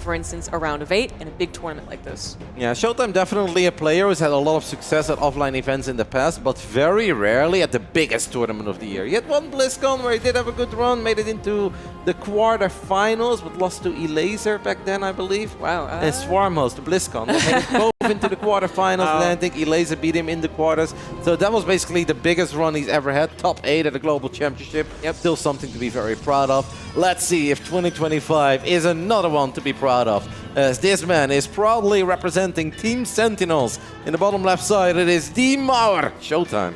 for instance, a round of 8 in a big tournament like this. Yeah, ShoWTimE definitely a player who's had a lot of success at offline events in the past, but very rarely at the biggest tournament of the year. He had one BlizzCon where he did have a good run, made it into the quarterfinals, but lost to ELaser back then, I believe. Wow. And Swarm host, BlizzCon. They made it both into the quarterfinals, and then I think ELaser beat him in the quarters. So that was basically the biggest run he's ever had. Top 8 at the Global Championship. Yep. Still something to be very proud of. Let's see if 2025 is another one to be proud of. As this man is proudly representing Team Sentinels. In the bottom left side, it is D Mauer. ShoWTimE.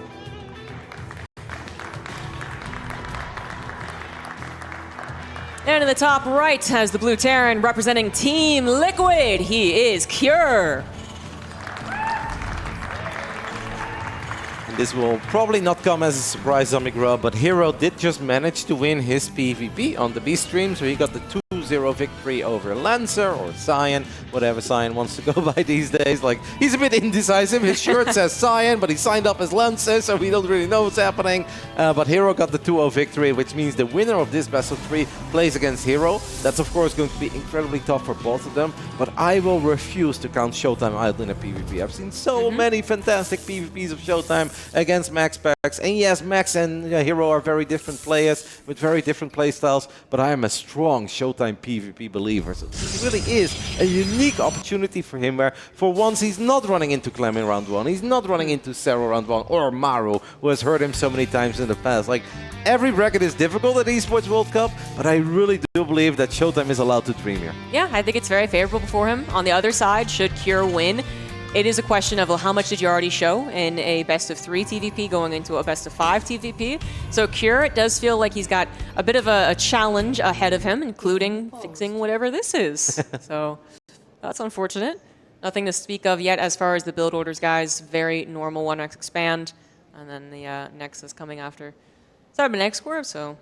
And in the top right has the blue Terran representing Team Liquid. He is Cure. This will probably not come as a surprise, Zombie Grub, but Hero did just manage to win his PvP on the B stream, so he got the 2-0 victory over Lancer or Cyan, whatever Cyan wants to go by these days. Like, he's a bit indecisive. His shirt says Cyan, but he signed up as Lancer, so we don't really know what's happening. But Hero got the 2-0 victory, which means the winner of this best of 3 plays against Hero. That's of course going to be incredibly tough for both of them, but I will refuse to count ShoWTimE out in a PvP. I've seen so many fantastic PvPs of ShoWTimE against Max Packs, and yes, Max and Hero are very different players with very different playstyles, but I am a strong ShoWTimE PvP believer. So this really is a unique opportunity for him, where for once he's not running into Clem in round 1, he's not running into Cero round 1, or Maru, who has hurt him so many times in the past. Like, every bracket is difficult at Esports World Cup, but I really do believe that ShoWTimE is allowed to dream here. Yeah, I think it's very favorable for him. On the other side, should Cure win, it is a question of, well, how much did you already show in a best of 3 TVP going into a best of 5 TVP? So Cure, it does feel like he's got a bit of a challenge ahead of him, including fixing whatever this is. So that's unfortunate. Nothing to speak of yet as far as the build orders, guys. Very normal 1x expand, and then the Nexus coming after. Cybernetic score, so...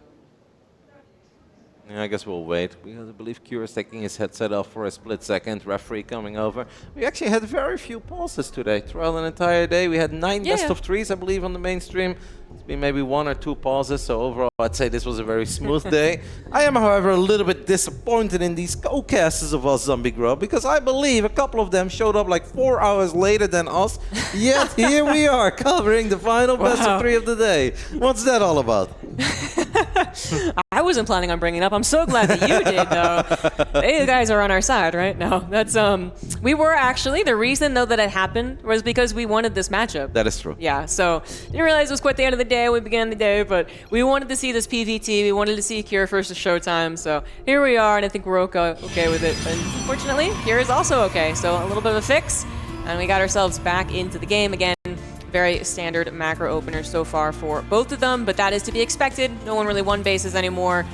Yeah, I guess we'll wait. I believe Cure is taking his headset off for a split second. Referee coming over. We actually had very few pauses today. Throughout an entire day, we had 9 best of 3s, I believe, on the mainstream. It's been maybe 1 or 2 pauses, so overall, I'd say this was a very smooth day. I am, however, a little bit disappointed in these co-casters of us, Zombie Grub, because I believe a couple of them showed up like 4 hours later than us. Yet here we are, covering the final best of 3 of the day. What's that all about? I wasn't planning on bringing it up. I'm so glad that you did, though. Hey, you guys are on our side, right? No, that's we were actually. The reason though that it happened was because we wanted this matchup. That is true. Yeah. So didn't realize it was quite the end of the day. We began the day, but we wanted to see this PVT. We wanted to see Cure versus ShoWTimE. So here we are, and I think we're okay with it. And fortunately, Cure is also okay. So a little bit of a fix, and we got ourselves back into the game again. Very standard macro opener so far for both of them, but that is to be expected. No one really won bases anymore.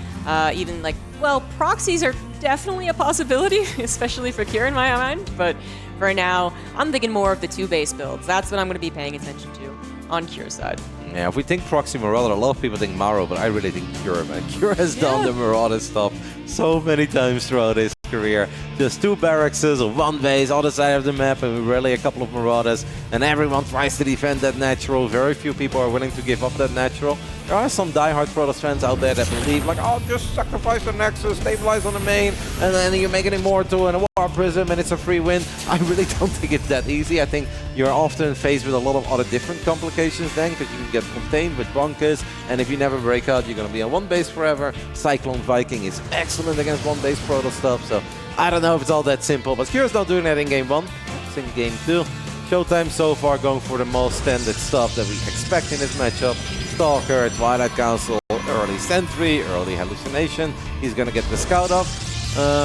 Even like, well, proxies are definitely a possibility, especially for Cure in my mind. But for now, I'm thinking more of the 2 base builds. That's what I'm going to be paying attention to on Cure's side. Yeah, if we think Proxy Marauder, a lot of people think Maru, but I really think Cure, man. Cure has done the Marauder stuff so many times throughout his career. Just 2 barracks or 1 base, other side of the map, and really a couple of Marauders. And everyone tries to defend that natural. Very few people are willing to give up that natural. There are some diehard Protoss fans out there that believe, like, oh, just sacrifice the Nexus, stabilize on the main, and then you make an Immortal and a War Prism, and it's a free win. I really don't think it's that easy. I think you're often faced with a lot of other different complications then, because you can get contained with bunkers, and if you never break out, you're going to be on 1 base forever. Cyclone Viking is excellent against 1 base Protoss stuff, so I don't know if it's all that simple, but Cure's not doing that in game 1. It's in game 2. ShoWTimE so far going for the most standard stuff that we expect in this matchup. Stalker, Twilight Council, early Sentry, early Hallucination. He's going to get the Scout up.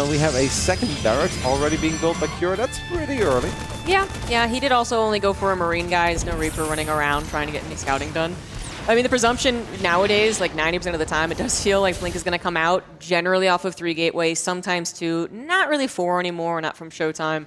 We have a 2nd barracks already being built by Cure. That's pretty early. Yeah, he did also only go for a Marine, guys. No Reaper running around trying to get any scouting done. I mean, the presumption nowadays, like 90% of the time, it does feel like Blink is going to come out generally off of 3 gateways, sometimes 2, not really 4 anymore, not from ShoWTimE.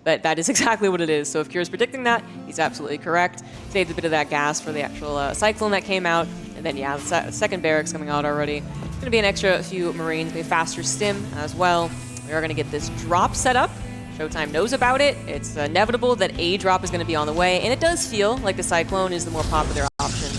But that is exactly what it is. So if Cure's predicting that, he's absolutely correct. Saved a bit of that gas for the actual Cyclone that came out. And then, yeah, the 2nd barracks coming out already. It's going to be an extra few Marines, a faster stim as well. We are going to get this drop set up. ShoWTimE knows about it. It's inevitable that a drop is going to be on the way. And it does feel like the Cyclone is the more popular option.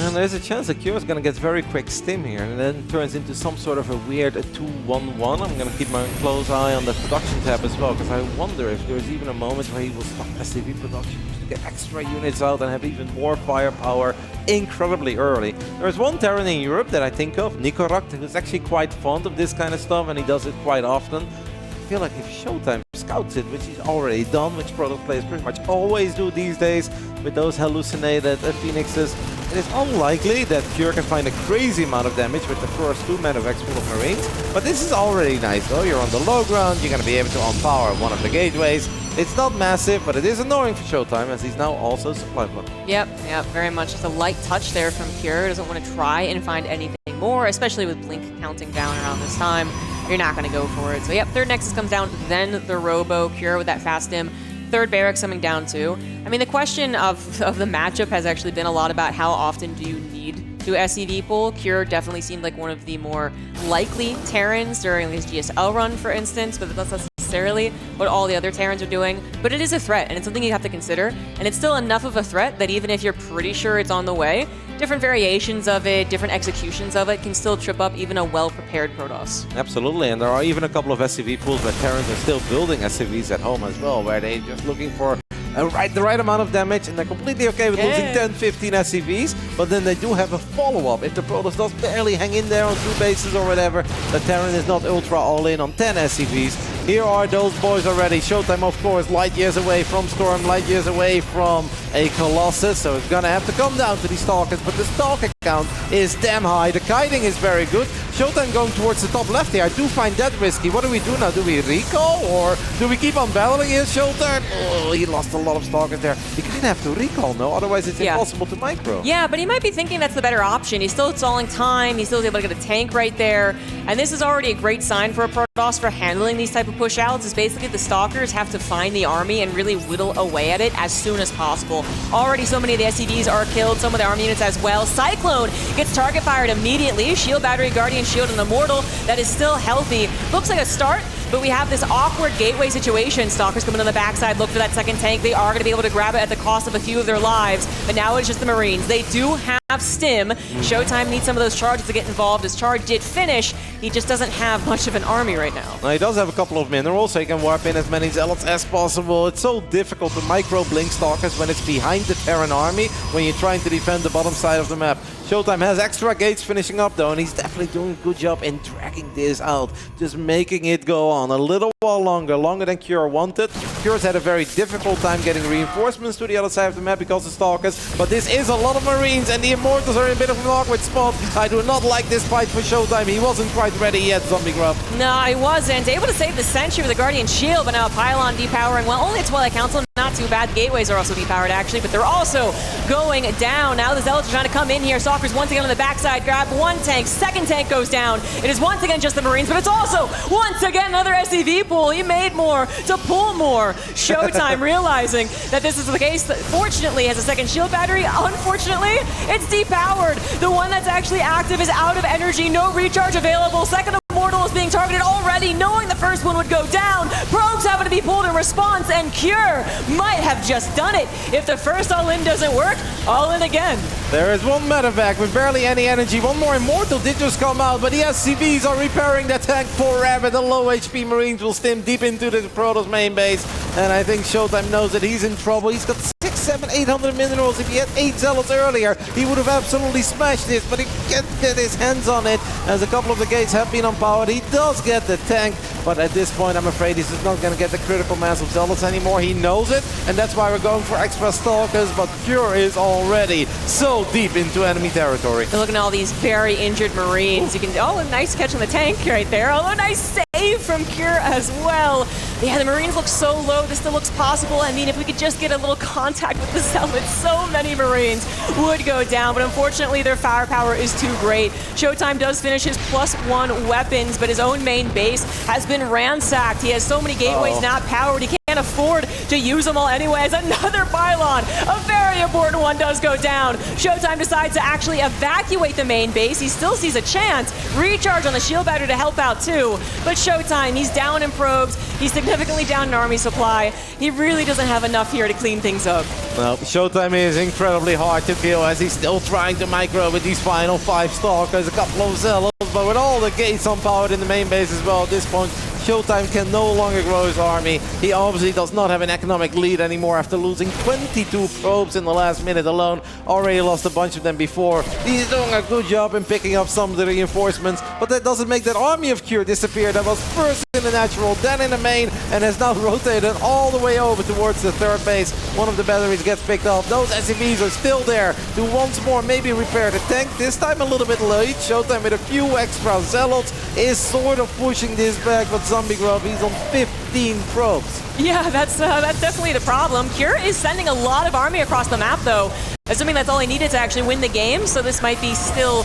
And there's a chance that Kyo's going to get very quick stim here and then turns into some sort of a weird 2-1-1. I'm going to keep my close eye on the production tab as well, because I wonder if there's even a moment where he will stop SCV production just to get extra units out and have even more firepower incredibly early. There's one Terran in Europe that I think of, Nikorakt, who's actually quite fond of this kind of stuff, and he does it quite often. I feel like if ShoWTimE scouts it, which he's already done, which Protoss players pretty much always do these days with those hallucinated phoenixes, it is unlikely that Cure can find a crazy amount of damage with the first 2 medevacs full of Marines. But this is already nice though. You're on the low ground, you're going to be able to unpower one of the gateways. It's not massive, but it is annoying for ShoWTimE as he's now also supply block. Yep, very much. Just a light touch there from Cure. Doesn't want to try and find anything more, especially with Blink counting down around this time. You're not going to go for it. So yep, third Nexus comes down, then the Robo. Cure with that fast stim. Third Barracks coming down too. I mean, the question of the matchup has actually been a lot about how often do you need to SCV pull. Cure definitely seemed like one of the more likely Terrans during his GSL run, for instance, but that's not necessarily what all the other Terrans are doing. But it is a threat, and it's something you have to consider. And it's still enough of a threat that even if you're pretty sure it's on the way, different variations of it, different executions of it can still trip up even a well-prepared Protoss. Absolutely, and there are even a couple of SCV pools where Terrans are still building SCVs at home as well, where they're just looking for the right amount of damage, and they're completely okay with losing 10, 15 SCVs, but then they do have a follow-up. If the Protoss does barely hang in there on 2 bases or whatever, the Terran is not ultra all-in on 10 SCVs. Here are those boys already. ShoWTimE, of course, light years away from Storm, light years away from a Colossus, so it's gonna have to come down to these Stalkers, but the Stalker count is damn high. The kiting is very good. ShoWTimE going towards the top left here. I do find that risky. What do we do now? Do we recall, or do we keep on battling here, ShoWTimE? Oh, he lost a lot of Stalkers there. He couldn't have to recall, no? Otherwise it's impossible to micro. Yeah, but he might be thinking that's the better option. He's still stalling time. He's still able to get a tank right there. And this is already a great sign for a Protoss for handling these type of push-outs, is basically the Stalkers have to find the army and really whittle away at it as soon as possible. Already so many of the SCVs are killed, some of the army units as well. Cyclone gets target fired immediately. Shield Battery, Guardian Shield, and Immortal that is still healthy. Looks like a start, but we have this awkward gateway situation. Stalkers coming on the backside, look for that second tank. They are going to be able to grab it at the cost of a few of their lives, but now it's just the Marines. They do have stim. ShoWTimE needs some of those charges to get involved. His charge did finish. He just doesn't have much of an army right now. Now he does have a couple of minerals, so he can warp in as many zealots as possible. It's so difficult to micro blink Stalkers when it's behind the Terran army, when you're trying to defend the bottom side of the map. ShoWTimE has extra gates finishing up though, and he's definitely doing a good job in dragging this out, just making it go on a little while longer than Cure wanted. Cure's had a very difficult time getting reinforcements to the other side of the map because of Stalkers, but this is a lot of Marines, and the Immortals are in a bit of an awkward spot. I do not like this fight for ShoWTimE. He wasn't quite ready yet, Zombie Grub. No, he wasn't. Able to save the Sentry with a Guardian Shield, but now a Pylon depowering. Well, only a Twilight Council. Not too bad. Gateways are also depowered, actually, but they're also going down. Now the Zealots are trying to come in here. Stalkers once again on the backside. Grab one tank. Second tank goes down. It is once again just the Marines, but it's also once again another SCV pool. He made more to pull more. ShoWTimE realizing that this is the case. Fortunately, has a second shield battery. Unfortunately, it's depowered. The one that's actually active is out of energy. No recharge available. Second Immortal is being targeted already, knowing the first one would go down. Probes having to be pulled in response, and Cure might have just done it. If the first all-in doesn't work, all-in again. There is one medevac with barely any energy. One more Immortal did just come out, but the SCVs are repairing that tank forever. The low HP Marines will stim deep into the Protoss main base, and I think ShoWTimE knows that he's in trouble. He's got 600, 700, 800 minerals. If he had 8 zealots earlier, he would have absolutely smashed this, but he can't get his hands on it, as a couple of the gates have been unpowered. He does get the tank, but at this point, I'm afraid he's just not going to get the critical mass of zealots anymore. He knows it, and that's why we're going for extra Stalkers, but Cure is already so deep into enemy territory. You're looking at all these very injured Marines. You can, oh, a nice catch on the tank right there. Oh, a nice save from Cure as well. Yeah, the Marines look so low. This still looks possible. I mean, if we could just get a little contact with the Zealots, so many Marines would go down, but unfortunately their firepower is too great. ShoWTimE does finish his +1 weapons, but his own main base has been ransacked. He has so many gateways not powered, he can't afford to use them all anyways. Another pylon, a very important one, does go down. ShoWTimE decides to actually evacuate the main base. He still sees a chance. Recharge on the shield battery to help out too. But ShoWTimE, he's down in probes. He's significantly down in army supply. He really doesn't have enough here to clean things up. Well, ShoWTimE is incredibly hard to kill as he's still trying to micro with these final 5 Stalkers, a couple of Zealots, but with all the gates unpowered in the main base as well at this point, ShoWTimE can no longer grow his army. He obviously does not have an economic lead anymore after losing 22 probes in the last minute alone. Already lost a bunch of them before. He's doing a good job in picking up some of the reinforcements, but that doesn't make that army of Cure disappear. That was first in the natural, then in the main, and has now rotated all the way over towards the third base. One of the batteries gets picked up. Those SCVs are still there to once more maybe repair the tank. This time a little bit late. ShoWTimE with a few extra Zealots is sort of pushing this back, but Zombie Grove, he's on 15 probes. Yeah, that's definitely the problem. Cure is sending a lot of army across the map, though, assuming that's all he needed to actually win the game, so this might be still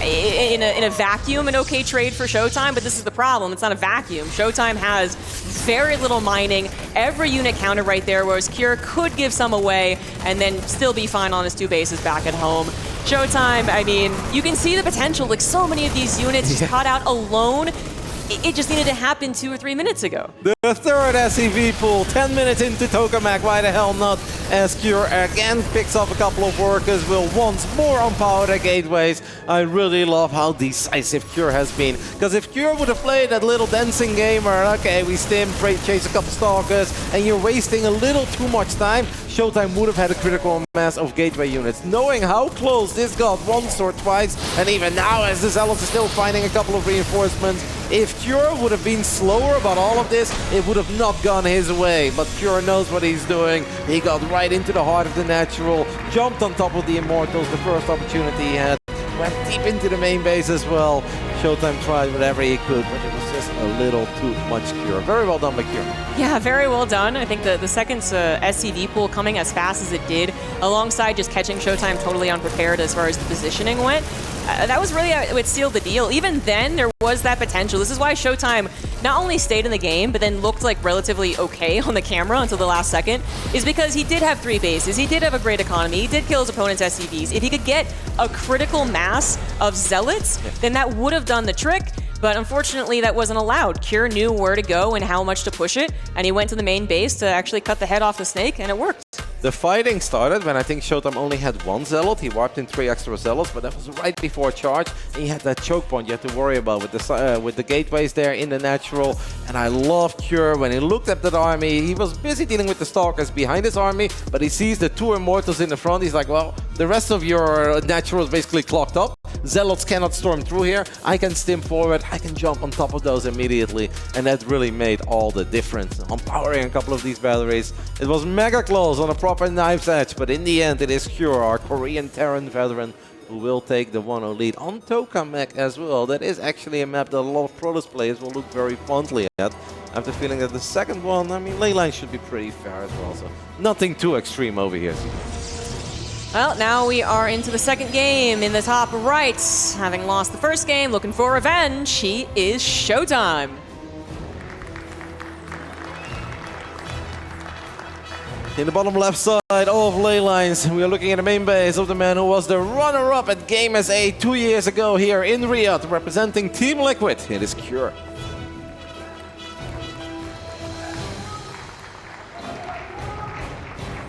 in a vacuum an okay trade for ShoWTimE, but this is the problem. It's not a vacuum. ShoWTimE has very little mining, every unit counted right there, whereas Cure could give some away and then still be fine on his 2 bases back at home. ShoWTimE, I mean, you can see the potential. Like, so many of these units just caught out alone. It just needed to happen 2 or 3 minutes ago. The third SCV pool, 10 minutes into Tokamak, why the hell not? As Cure again picks up a couple of workers, will once more unpower their gateways. I really love how decisive Cure has been. Because if Cure would have played that little dancing game where, okay, we stim, chase a couple Stalkers, and you're wasting a little too much time, ShoWTimE would have had a critical mass of gateway units. Knowing how close this got once or twice, and even now as the Zealots are still finding a couple of reinforcements, if Cure would have been slower about all of this, it would have not gone his way. But Cure knows what he's doing. He got right into the heart of the natural, jumped on top of the Immortals the first opportunity he had, went deep into the main base as well. ShoWTimE tried whatever he could, but it was just a little too much Cure. Very well done by Cure. Yeah, very well done. I think the second SCV pool coming as fast as it did, alongside just catching ShoWTimE totally unprepared as far as the positioning went, that was really what sealed the deal. Even then, there was that potential. This is why ShoWTimE not only stayed in the game, but then looked like relatively okay on the camera until the last second, is because he did have 3 bases, he did have a great economy, he did kill his opponent's SCVs. If he could get a critical mass of Zealots, then that would have done the trick. But unfortunately, that wasn't allowed. Cure knew where to go and how much to push it, and he went to the main base to actually cut the head off the snake, and it worked. The fighting started when I think ShoWTimE only had 1 Zealot. He wiped in 3 extra Zealots, but that was right before charge. And he had that choke point you had to worry about with the gateways there in the natural. And I love Cure. When he looked at that army, he was busy dealing with the Stalkers behind his army, but he sees the 2 Immortals in the front. He's like, well, the rest of your natural is basically clocked up. Zealots cannot storm through here. I can stim forward. I can jump on top of those immediately. And that really made all the difference. Empowering a couple of these batteries. It was mega close on a proper knife's edge, but in the end it is Cure, our Korean Terran veteran, who will take the 1-0 lead on Tokamak as well. That is actually a map that a lot of Protoss players will look very fondly at. I have the feeling that the second one, I mean, leyline should be pretty fair as well, so nothing too extreme over here. Well, now we are into the second game in the top right. Having lost the first game, looking for revenge, he is ShoWTimE. In the bottom left side of Leylines, we are looking at the main base of the man who was the runner-up at Game SA 2 years ago here in Riyadh, representing Team Liquid. It is Cure.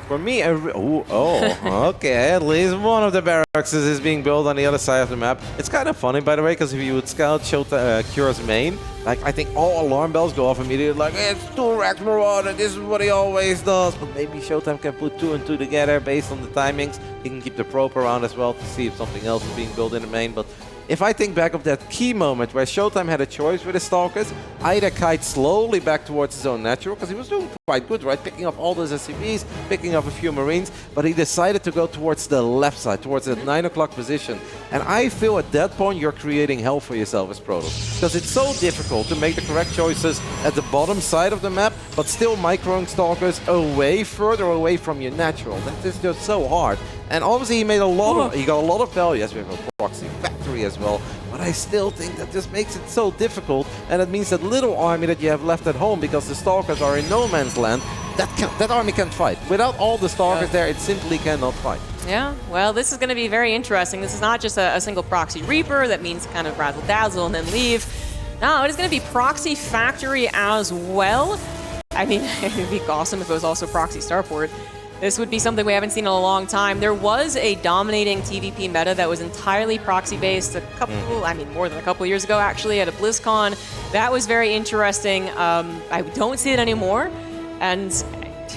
For me, okay, at least one of the barracks is being built on the other side of the map. It's kind of funny, by the way, because if you would scout Cure's main, like, I think all alarm bells go off immediately, like, it's 2 Rex Marauder, this is what he always does. But maybe ShoWTimE can put 2 and 2 together based on the timings. He can keep the probe around as well to see if something else is being built in the main. But if I think back of that key moment where ShoWTimE had a choice with his Stalkers, either kite slowly back towards his own natural, because he was doing quite good, right? Picking up all those SCVs, picking up a few Marines, but he decided to go towards the left side, towards that 9 o'clock position. And I feel at that point you're creating hell for yourself as Protoss, because it's so difficult to make the correct choices at the bottom side of the map, but still microing Stalkers away, further away from your natural. That is just so hard. And obviously he made a lot of, he got a lot of value. Yes, we have a proxy factory as well. But I still think that just makes it so difficult, and it means that little army that you have left at home, because the Stalkers are in no man's land, that army can't fight. Without all the Stalkers there, it simply cannot fight. Yeah, well, this is going to be very interesting. This is not just a single proxy Reaper that means kind of razzle-dazzle and then leave. No, it is going to be proxy factory as well. I mean, it would be awesome if it was also proxy starport. This would be something we haven't seen in a long time. There was a dominating TVP meta that was entirely proxy-based a couple, I mean, more than a couple years ago, actually, at a BlizzCon. That was very interesting. I don't see it anymore. And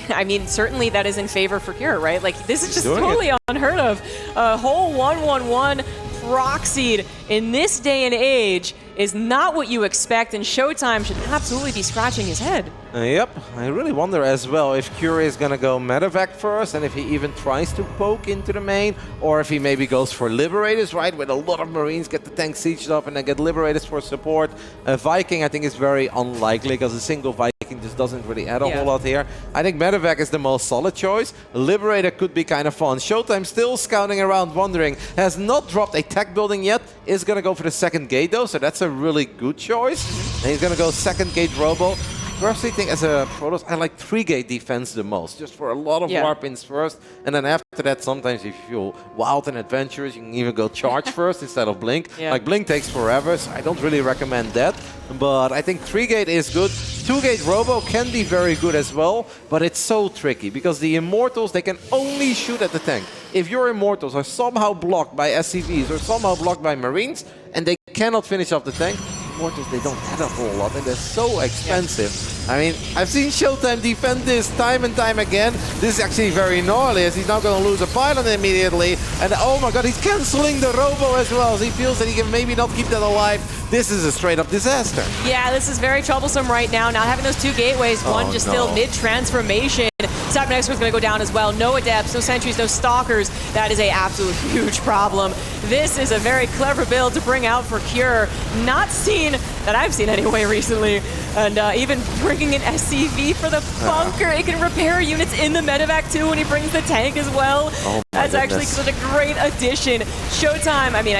I mean, certainly that is in favor for Cure, right? Like, this is just totally unheard of. A whole 1-1-1 proxied in this day and age is not what you expect, and ShoWTimE should absolutely be scratching his head. Yep, I really wonder as well if Cure is gonna go medevac first, and if he even tries to poke into the main, or if he maybe goes for Liberators, right? With a lot of Marines, get the tank sieged up and then get Liberators for support. Viking, I think, is very unlikely, because a single Viking just doesn't really add a whole lot here. I think medevac is the most solid choice. Liberator could be kind of fun. ShoWTimE still scouting around, wondering, has not dropped a tech building yet, is gonna go for the second gate though, so that's a really good choice. And he's gonna go second gate Robo. Personally, think as a Protoss, I like 3-gate defense the most, just for a lot of warp-ins first, and then after that, sometimes if you feel wild and adventurous, you can even go charge first instead of Blink. Like, Blink takes forever, so I don't really recommend that, but I think 3-gate is good. 2-gate Robo can be very good as well, but it's so tricky, because the Immortals, they can only shoot at the tank. If your Immortals are somehow blocked by SCVs or somehow blocked by Marines, and they cannot finish off the tank, Immortals, they don't add a whole lot, and they're so expensive. I mean, I've seen ShoWTimE defend this time and time again. This is actually very gnarly, as he's now going to lose a pylon immediately. And oh my god, he's canceling the Robo as well, as he feels that he can maybe not keep that alive. This is a straight-up disaster. Yeah, this is very troublesome right now. Not having those two gateways, one just still mid-transformation. Top next one's going to go down as well. No Adepts, no Sentries, no Stalkers. That is a absolute huge problem. This is a very clever build to bring out for Cure. Not seen, that I've seen anyway recently. And even bringing an SCV for the bunker. It can repair units in the medevac too when he brings the tank as well. That's actually such a great addition. ShoWTimE, I mean,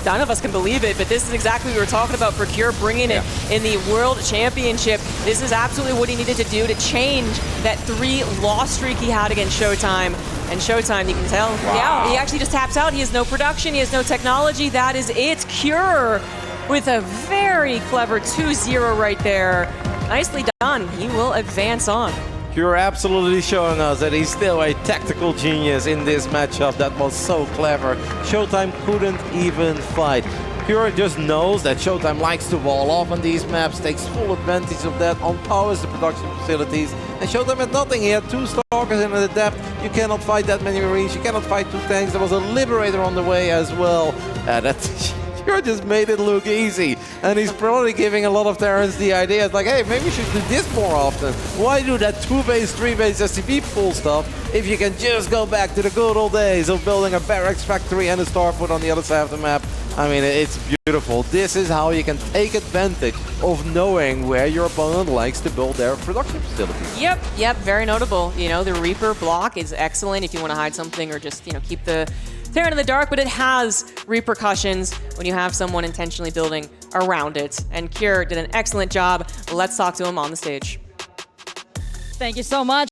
none of us can believe it, but this is exactly what we were talking about for Cure, bringing it in the World Championship. This is absolutely what he needed to do to change that 3-loss streak he had against ShoWTimE. And ShoWTimE, you can tell, he actually just taps out. He has no production, he has no technology. That is it. Cure with a very clever 2-0 right there. Nicely done. He will advance on. Cure absolutely showing us that he's still a tactical genius in this matchup. That was so clever. ShoWTimE couldn't even fight. Cure just knows that ShoWTimE likes to wall off on these maps, takes full advantage of that, empowers the production facilities, and ShoWTimE had nothing. He had 2 Stalkers in the depth. You cannot fight that many Marines, you cannot fight 2 tanks. There was a Liberator on the way as well. Cure just made it look easy, and he's probably giving a lot of Terrans the idea, it's like, hey, maybe we should do this more often. Why do that 2-base, 3-base SCP pool stuff if you can just go back to the good old days of building a barracks factory and a starport on the other side of the map? I mean, it's beautiful. This is how you can take advantage of knowing where your opponent likes to build their production facilities. Yep, very notable. You know, the Reaper block is excellent if you want to hide something or just, you know, keep the Terran in the dark, but it has repercussions when you have someone intentionally building around it. And Cure did an excellent job. Let's talk to him on the stage. Thank you so much.